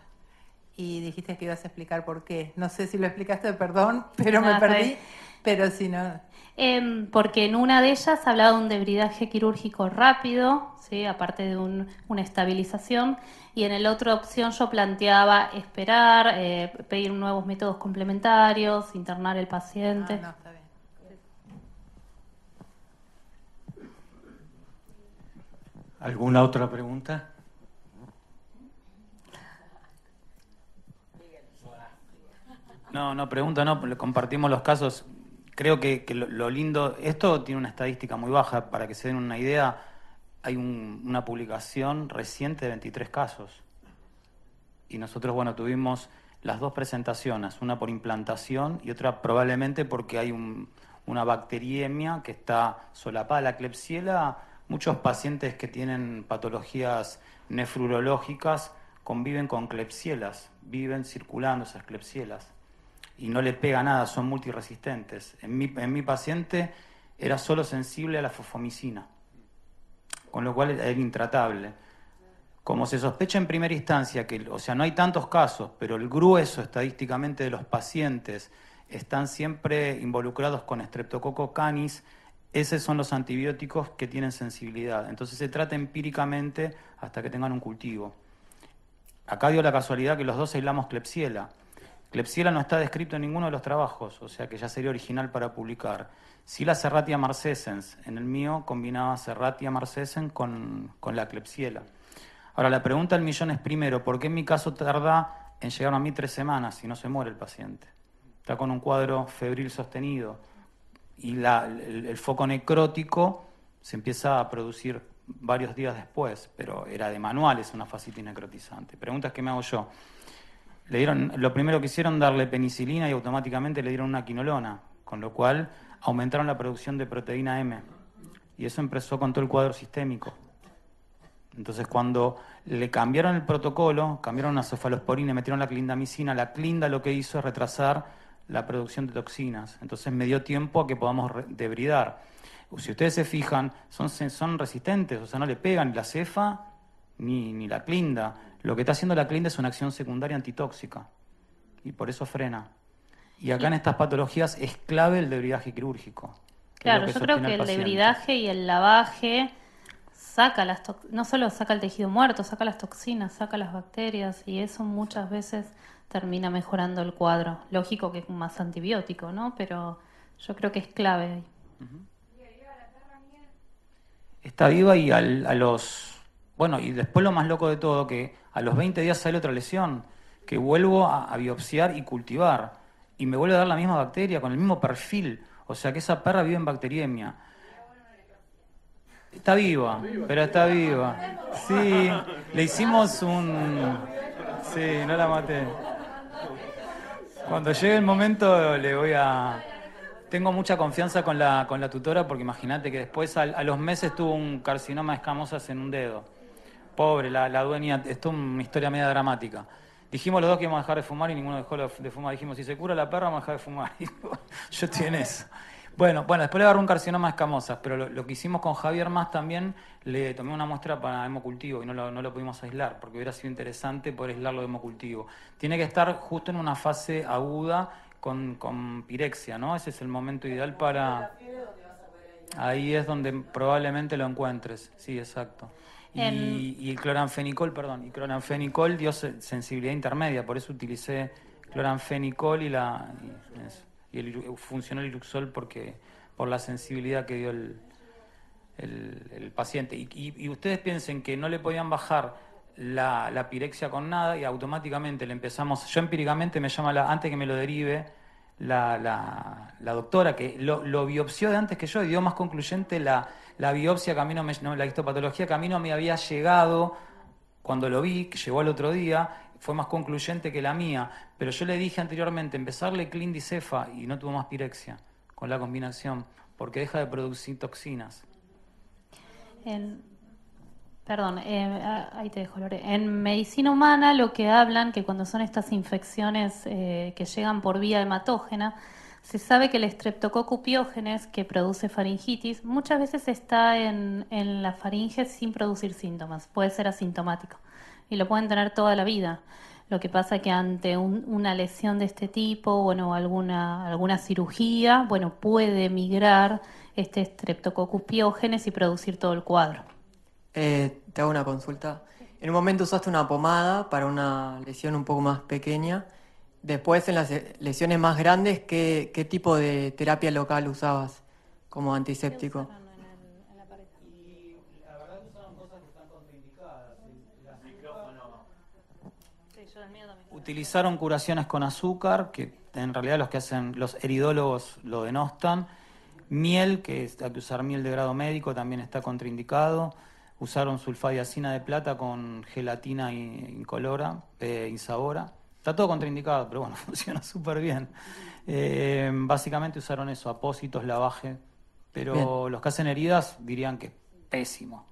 Y dijiste que ibas a explicar por qué. No sé si lo explicaste, perdón, pero me perdí. Pero si no... Porque en una de ellas hablaba de un debridaje quirúrgico rápido, ¿sí? Aparte de una estabilización, y en la otra opción yo planteaba esperar, pedir nuevos métodos complementarios, internar el paciente. no, está bien. ¿Alguna otra pregunta? No, pregunta no, compartimos los casos. Creo que lo lindo, esto tiene una estadística muy baja, para que se den una idea, hay una publicación reciente de 23 casos. Y nosotros, bueno, tuvimos las 2 presentaciones, una por implantación y otra probablemente porque hay una bacteriemia que está solapada. La Klebsiella, muchos pacientes que tienen patologías nefrológicas conviven con Klebsielas, viven circulando esas Klebsielas. Y no le pega nada, son multiresistentes. En mi paciente era solo sensible a la fosfomicina, con lo cual era intratable. Como se sospecha en primera instancia, no hay tantos casos, pero el grueso estadísticamente de los pacientes están siempre involucrados con Streptococcus canis, esos son los antibióticos que tienen sensibilidad. Entonces se trata empíricamente hasta que tengan un cultivo. Acá dio la casualidad que los 2 aislamos Klebsiella. Klebsiella no está descrito en ninguno de los trabajos, o sea que ya sería original para publicar. Sí, la Serratia marcescens, en el mío combinaba Serratia marcescens con la Klebsiella. Ahora, la pregunta del millón es primero, ¿por qué en mi caso tarda en llegar a mí 3 semanas si no se muere el paciente? Está con un cuadro febril sostenido y el foco necrótico se empieza a producir varios días después, pero era de manual, es una fascitis necrotizante. Preguntas que me hago yo. Lo primero que hicieron darle penicilina y automáticamente le dieron una quinolona, con lo cual aumentaron la producción de proteína M. Y eso empezó con todo el cuadro sistémico. Entonces, cuando le cambiaron el protocolo, cambiaron una cefalosporina y metieron la clindamicina, la clinda lo que hizo es retrasar la producción de toxinas. Entonces, me dio tiempo a que podamos debridar. Si ustedes se fijan, son resistentes, o sea, no le pegan ni la cefa ni la clinda. Lo que está haciendo la clinda es una acción secundaria antitóxica y por eso frena. Y acá en estas patologías es clave el debridaje quirúrgico. Claro, yo creo que el debridaje y el lavaje saca no solo saca el tejido muerto, saca las toxinas, saca las bacterias y eso muchas veces termina mejorando el cuadro. Lógico que es más antibiótico, ¿no? Pero yo creo que es clave ahí. Está viva y Bueno, y después lo más loco de todo, que a los 20 días sale otra lesión, que vuelvo a biopsiar y cultivar, y me vuelve a dar la misma bacteria, con el mismo perfil, o sea que esa perra vive en bacteriemia. Está viva, pero está viva. Sí, le hicimos Sí, no la maté. Cuando llegue el momento le voy a... Tengo mucha confianza con la tutora porque imagínate que después a los meses tuvo un carcinoma de escamosas en un dedo. Pobre, la dueña, esto es una historia media dramática. Dijimos los dos que íbamos a dejar de fumar y ninguno dejó de fumar. Dijimos, si se cura la perra, vamos a dejar de fumar. Yo estoy en eso. Bueno, después le agarró un carcinoma de escamosas, pero lo que hicimos con Javier más también, le tomé una muestra para hemocultivo y no lo pudimos aislar, porque hubiera sido interesante poder aislarlo de hemocultivo. Tiene que estar justo en una fase aguda con pirexia, ¿no? Ese es el momento ideal para... Ahí es donde probablemente lo encuentres, sí, exacto. Y el cloranfenicol, cloranfenicol dio sensibilidad intermedia, por eso utilicé cloranfenicol funcionó el Iruxol por la sensibilidad que dio el paciente. Y ustedes piensen que no le podían bajar la pirexia con nada y automáticamente le empezamos, yo empíricamente me llama antes que me lo derive la doctora que lo biopsió de antes que yo y dio más concluyente la biopsia que a mí la histopatología que a mí no me había llegado cuando lo vi, que llegó al otro día, fue más concluyente que la mía, pero yo le dije anteriormente empezarle clindicefa y no tuvo más pirexia con la combinación, porque deja de producir toxinas. Ahí te dejo, Lore. En medicina humana lo que hablan, que cuando son estas infecciones que llegan por vía hematógena, se sabe que el Streptococcus pyogenes, que produce faringitis, muchas veces está en la faringe sin producir síntomas, puede ser asintomático y lo pueden tener toda la vida. Lo que pasa que ante una lesión de este tipo, bueno, alguna cirugía, bueno, puede migrar este Streptococcus pyogenes y producir todo el cuadro. Te hago una consulta. En un momento usaste una pomada para una lesión un poco más pequeña. Después, en las lesiones más grandes, ¿qué tipo de terapia local usabas como antiséptico? Y la verdad usaron cosas que están contraindicadas. Utilizaron curaciones con azúcar, que en realidad los eridólogos lo denostan. Miel, hay que usar miel de grado médico, también está contraindicado. Usaron sulfadiazina de plata con gelatina incolora, insabora. Está todo contraindicado, pero bueno, funciona súper bien. Básicamente usaron eso, apósitos, lavaje, pero bien. Los que hacen heridas dirían que es pésimo.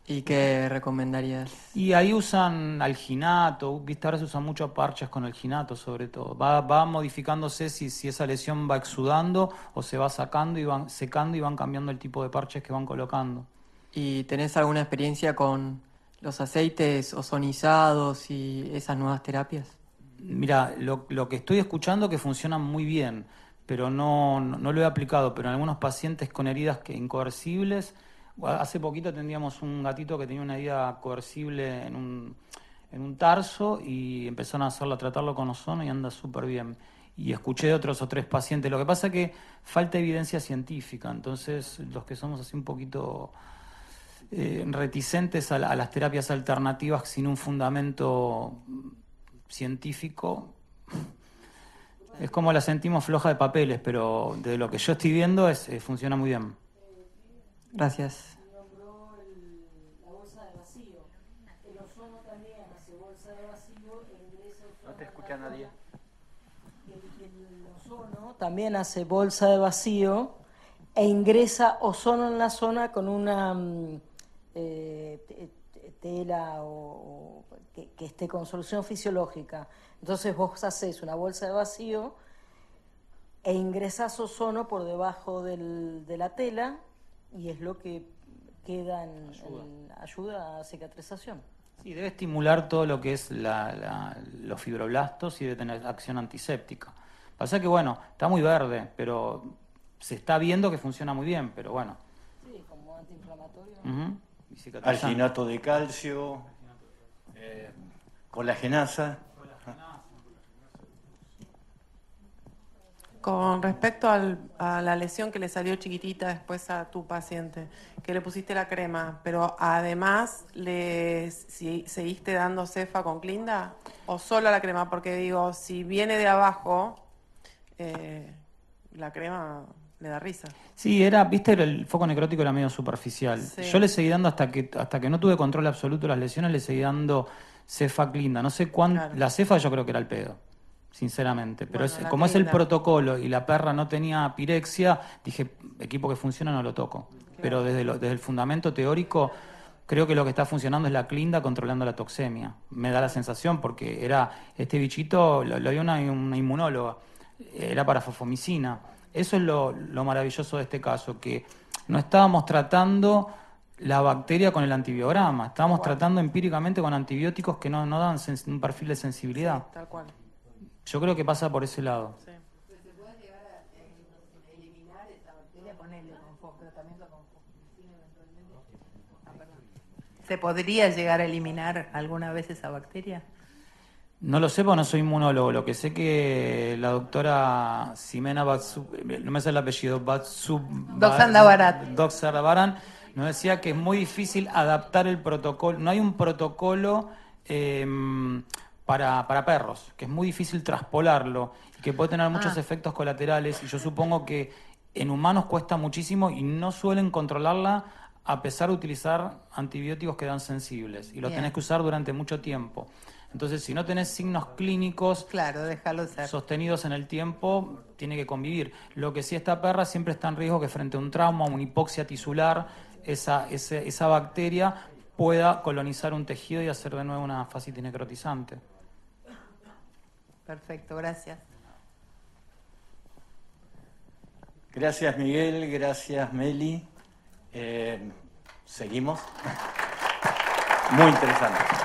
¿Y qué recomendarías? Y ahí usan alginato, viste, ahora se usan muchos parches con alginato sobre todo. Va modificándose si esa lesión va exudando o se va sacando y van secando y van cambiando el tipo de parches que van colocando. ¿Y tenés alguna experiencia con los aceites ozonizados y esas nuevas terapias? Mira, lo que estoy escuchando que funcionan muy bien, pero no lo he aplicado, pero en algunos pacientes con heridas incoercibles, hace poquito teníamos un gatito que tenía una herida coercible en en un tarso y empezaron a tratarlo con ozono y anda súper bien. Y escuché de otros o 3 pacientes. Lo que pasa es que falta evidencia científica, entonces los que somos así un poquito reticentes a las terapias alternativas sin un fundamento científico, es como la sentimos floja de papeles, pero de lo que yo estoy viendo funciona muy bien. Gracias. Nombró la bolsa de vacío. El ozono también hace bolsa de vacío e ingresa ozono. No te escucha nadie. El ozono también hace bolsa de vacío e ingresa ozono en la zona con una tela que esté con solución fisiológica. Entonces vos haces una bolsa de vacío e ingresás ozono por debajo de la tela y es lo que queda en ayuda a cicatrización. Sí, debe estimular todo lo que es los fibroblastos y debe tener acción antiséptica. Pasa que, bueno, está muy verde, pero se está viendo que funciona muy bien, pero bueno. Sí, como antiinflamatorio. Y cicatrizante. Alginato de calcio, colagenasa. Con respecto a la lesión que le salió chiquitita después a tu paciente, que le pusiste la crema, pero además seguiste dando cefa con Clinda o solo la crema, porque digo, si viene de abajo, la crema le da risa. Sí, viste, el foco necrótico era medio superficial. Sí. Yo le seguí dando hasta que no tuve control absoluto de las lesiones, le seguí dando cefa Clinda. No sé cuánto, Claro. La cefa yo creo que era el pedo, sinceramente. Pero Bueno, la como es el Clinda. protocolo y la perra no tenía pirexia, dije, equipo que funciona no lo toco. Pero desde el fundamento teórico, creo que lo que está funcionando es la Clinda controlando la toxemia. Me da la sensación, porque este bichito, lo vio una inmunóloga, era para fosfomicina. Eso es lo maravilloso de este caso, que no estábamos tratando la bacteria con el antibiograma, estábamos tratando empíricamente con antibióticos que no dan un perfil de sensibilidad. Sí, tal cual. Yo creo que pasa por ese lado. Sí. Eliminar esa bacteria, ponerle tratamiento con fosfomicina eventualmente. ¿Se podría llegar a eliminar alguna vez esa bacteria? No lo sé porque no soy inmunólogo. Lo que sé que la doctora Ximena Batsub, no me sale el apellido, Doxandabaran, nos decía que es muy difícil adaptar el protocolo. No hay un protocolo para perros, que es muy difícil traspolarlo y que puede tener muchos efectos colaterales. Y yo supongo que en humanos cuesta muchísimo y no suelen controlarla a pesar de utilizar antibióticos que dan sensibles. Y lo Bien. tenés que usar durante mucho tiempo. Entonces, si no tenés signos clínicos Claro, déjalo ser. sostenidos en el tiempo, tiene que convivir. Lo que sí, esta perra siempre está en riesgo que frente a un trauma, una hipoxia tisular, esa bacteria pueda colonizar un tejido y hacer de nuevo una fascitis necrotizante. Perfecto, gracias. Gracias, Miguel. Gracias, Meli. Seguimos. Muy interesante.